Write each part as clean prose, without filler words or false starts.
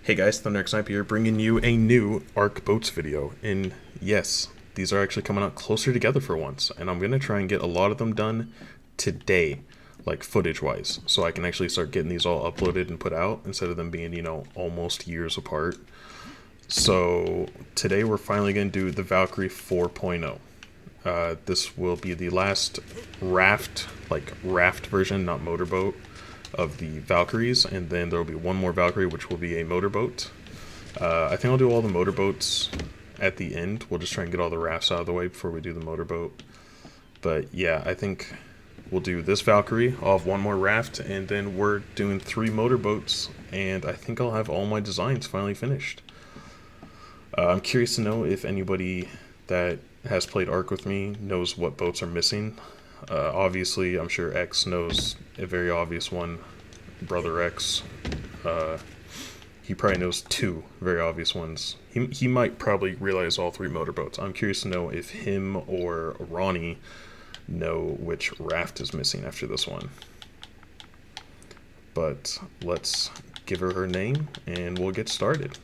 Hey guys, ThunderX here, bringing you a new Ark Boats video, and yes, these are actually coming out closer together for once, and I'm going to try and get a lot of them done today, like footage-wise, so I can actually start getting these all uploaded and put out, instead of them being, almost years apart. So, today we're finally going to do the Valkyrie 4.0. This will be the last raft version, not motorboat, of the Valkyries, and then there will be one more Valkyrie, which will be a motorboat. I think I'll do all the motorboats at the end. We'll just try and get all the rafts out of the way before we do the motorboat. But yeah, I think we'll do this Valkyrie. I'll have one more raft, and then we're doing 3 motorboats, and I think I'll have all my designs finally finished. I'm curious to know if anybody that has played Ark with me knows what boats are missing. Obviously, I'm sure X knows a very obvious one. Brother X. He probably knows 2 very obvious ones. He might probably realize all 3 motorboats. I'm curious to know if him or Ronnie know which raft is missing after this one. But let's give her name and we'll get started.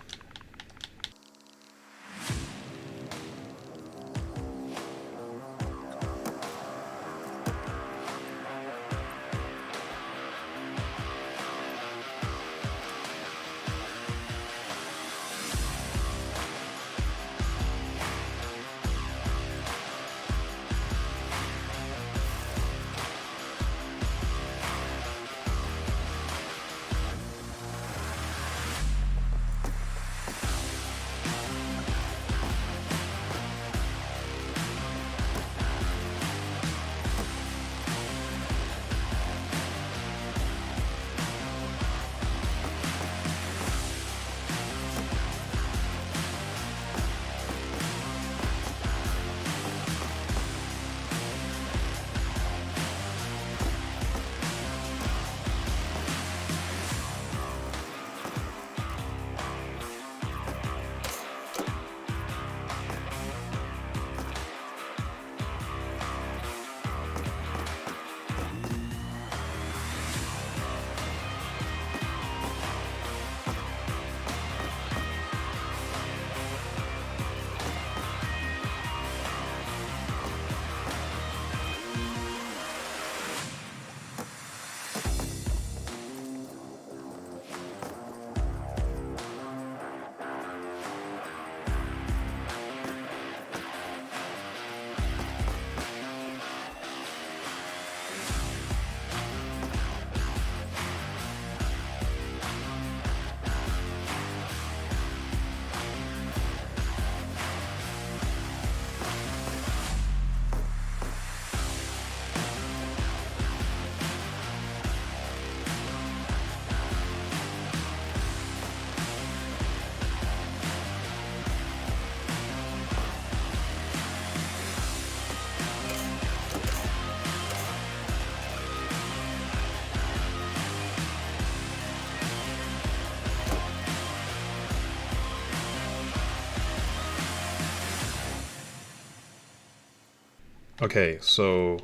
Okay, so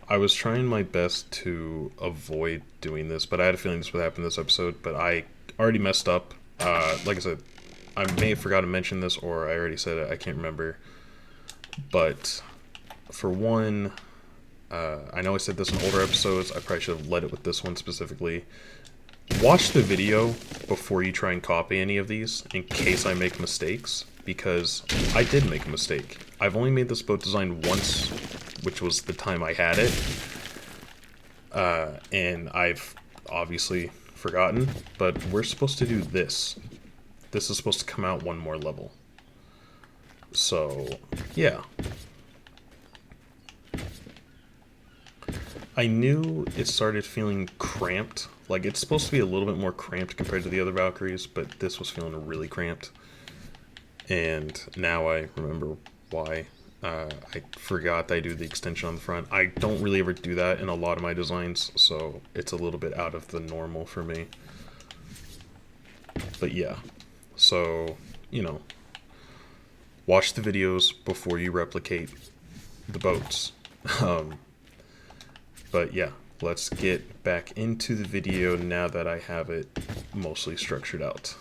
I was trying my best to avoid doing this, but I had a feeling this would happen this episode, but I already messed up. Like I said, I may have forgot to mention this, or I already said it, I can't remember. But for one, I know I said this in older episodes, I probably should have led it with this one specifically. Watch the video before you try and copy any of these, in case I make mistakes, because I did make a mistake. I've only made this boat design once, which was the time I had it, and I've obviously forgotten, but we're supposed to do this. This is supposed to come out one more level. So, yeah. I knew it started feeling cramped. Like, it's supposed to be a little bit more cramped compared to the other Valkyries, but this was feeling really cramped. And now I remember why. I forgot that I do the extension on the front. I don't really ever do that in a lot of my designs, so it's a little bit out of the normal for me. But yeah, so, watch the videos before you replicate the boats. But yeah, let's get back into the video now that I have it mostly structured out.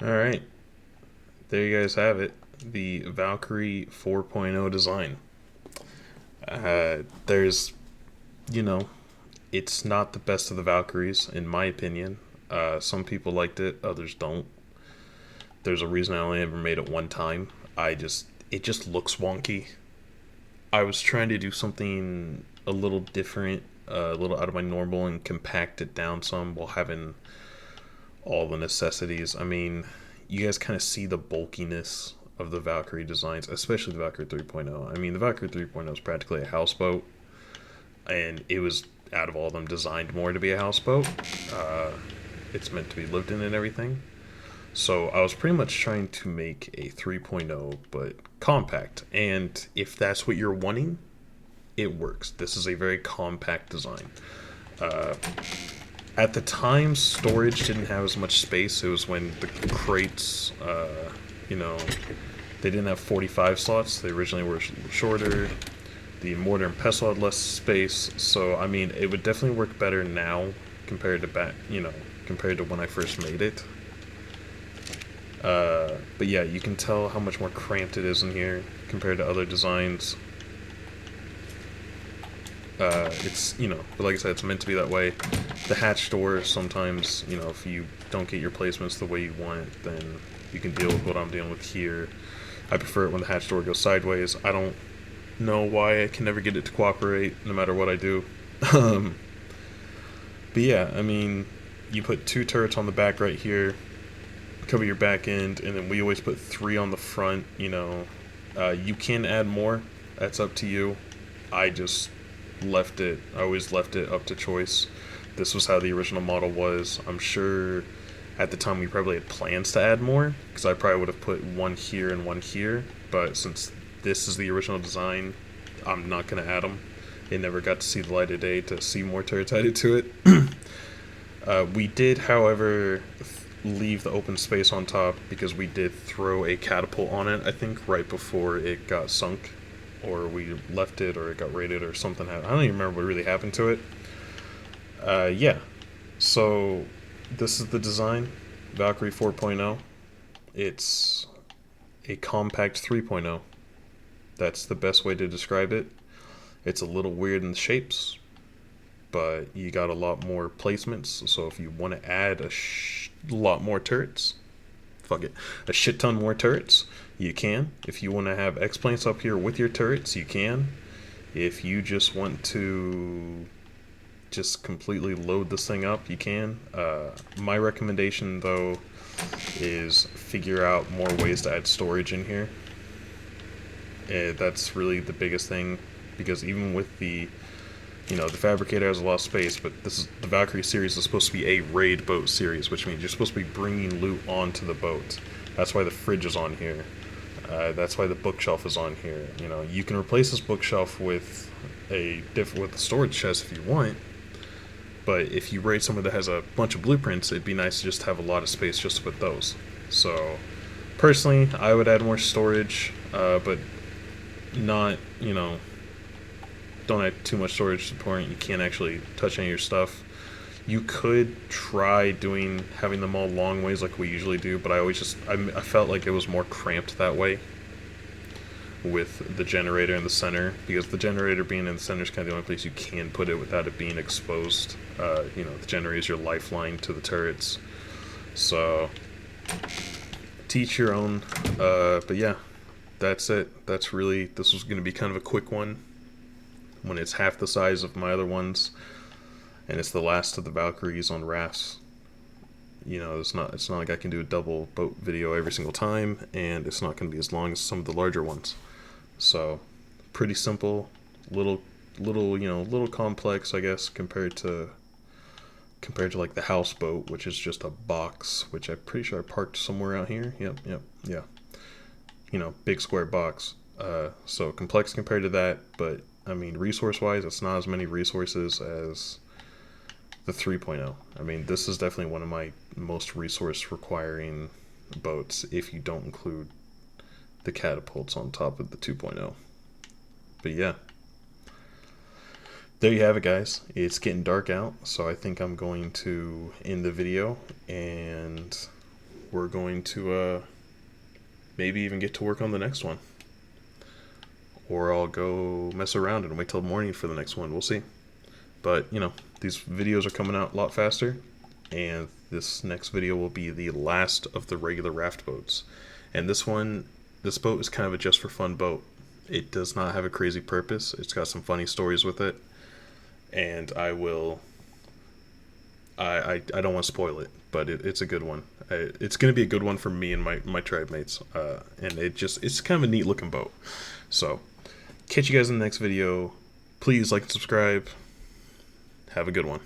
Alright, there you guys have it. The Valkyrie 4.0 design. There's, you know, it's not the best of the Valkyries, in my opinion. Some people liked it, others don't. There's a reason I only ever made it one time. It just looks wonky. I was trying to do something a little different, a little out of my normal, and compact it down some while having all the necessities. I mean, you guys kind of see the bulkiness of the Valkyrie designs, especially the Valkyrie 3.0. I mean, the Valkyrie 3.0 is practically a houseboat, and it was, out of all of them, designed more to be a houseboat. It's meant to be lived in and everything. So I was pretty much trying to make a 3.0, but compact. And if that's what you're wanting, it works. This is a very compact design. At the time, storage didn't have as much space. It was when the crates, they didn't have 45 slots. They originally were shorter. The mortar and pestle had less space. So, I mean, it would definitely work better now compared to when I first made it. But yeah, you can tell how much more cramped it is in here compared to other designs. But like I said, it's meant to be that way. The hatch door, sometimes, if you don't get your placements the way you want, then you can deal with what I'm dealing with here. I prefer it when the hatch door goes sideways. I don't know why I can never get it to cooperate, no matter what I do. But yeah, I mean, you put 2 turrets on the back right here, cover your back end, and then we always put 3 on the front, You can add more. That's up to you. I just I always left it up to choice. This was how the original model was. I'm sure at the time we probably had plans to add more, because I probably would have put one here and one here, but since this is the original design, I'm not going to add them. It never got to see the light of day to see more turrets added to it. We did, however, leave the open space on top because we did throw a catapult on it, I think, right before it got sunk. Or we left it, or it got raided, or something happened. I don't even remember what really happened to it. Yeah. So, this is the design. Valkyrie 4.0. It's a compact 3.0. That's the best way to describe it. It's a little weird in the shapes, but you got a lot more placements. So if you want to add a lot more turrets, fuck it, a shit ton more turrets, you can. If you want to have X-Planes up here with your turrets, you can. If you just want to just completely load this thing up, you can. My recommendation, though, is figure out more ways to add storage in here. That's really the biggest thing, because even with the the Fabricator has a lot of space, but the Valkyrie series is supposed to be a raid boat series, which means you're supposed to be bringing loot onto the boat. That's why the fridge is on here. That's why the bookshelf is on here. You can replace this bookshelf with a storage chest if you want, but if you raid somewhere that has a bunch of blueprints, it'd be nice to just have a lot of space just to put those. So, personally, I would add more storage, but not, don't add too much storage to the point you can't actually touch any of your stuff. You could try having them all long ways like we usually do, but I felt like it was more cramped that way with the generator in the center, because the generator being in the center is kind of the only place you can put it without it being exposed. The generator is your lifeline to the turrets. So, teach your own. But yeah, that's it. This was going to be kind of a quick one when it's half the size of my other ones, and it's the last of the Valkyries on rafts. It's not like I can do a double boat video every single time, and it's not going to be as long as some of the larger ones. So, pretty simple, little complex, I guess, compared to like the houseboat, which is just a box, which I'm pretty sure I parked somewhere out here. Yep, yeah. Big square box. So complex compared to that, but I mean, resource-wise, it's not as many resources as the 3.0. I mean, this is definitely one of my most resource-requiring boats, if you don't include the catapults on top of the 2.0. But yeah. There you have it, guys. It's getting dark out, so I think I'm going to end the video, and we're going to maybe even get to work on the next one. Or I'll go mess around and wait till morning for the next one. We'll see. But, these videos are coming out a lot faster, and this next video will be the last of the regular raft boats. And this boat is kind of a just for fun boat. It does not have a crazy purpose. It's got some funny stories with it, and I don't want to spoil it, but it's a good one. It's going to be a good one for me and my tribe mates, and it's kind of a neat looking boat. So, catch you guys in the next video. Please like and subscribe. Have a good one.